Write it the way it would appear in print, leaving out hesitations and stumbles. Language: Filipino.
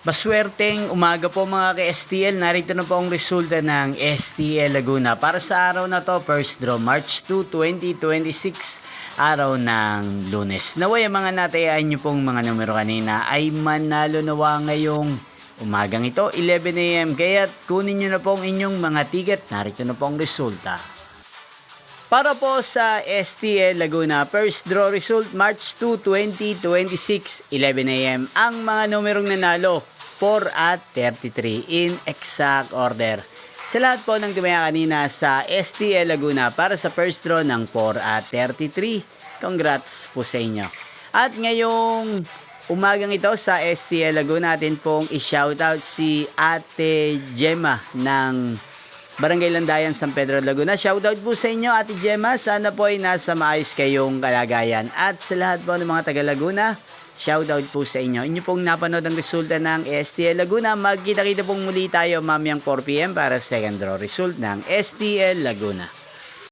Maswerteng umaga po mga ka-STL. Narito na po ang resulta ng STL Laguna. Para sa araw na to, first draw March 2, 2026, araw ng Lunes. Naway ang mga natayaan nyo pong mga numero kanina ay manalo nawa ngayong umagang ito, 11 AM. Kaya kunin nyo na po ang inyong mga ticket. Narito na po ang resulta. Para po sa STL Laguna, first draw result March 2, 2026, 11 AM. Ang mga numerong nanalo, 4 at 33 in exact order. Sa lahat po ng tumaya kanina sa STL Laguna para sa first draw ng 4 at 33, congrats po sa inyo. At ngayong umagang ito sa STL Laguna, natin pong i-shoutout si Ate Gemma ng Barangay Landayan, San Pedro, Laguna. Shoutout po sa inyo, Ate Gemma. Sana po ay nasa maayos kayong kalagayan. At sa lahat po ng mga taga Laguna, shoutout po sa inyo. Inyo pong napanood ang resulta ng STL Laguna. Magkita-kita pong muli tayo mamayang 4 PM para second draw result ng STL Laguna.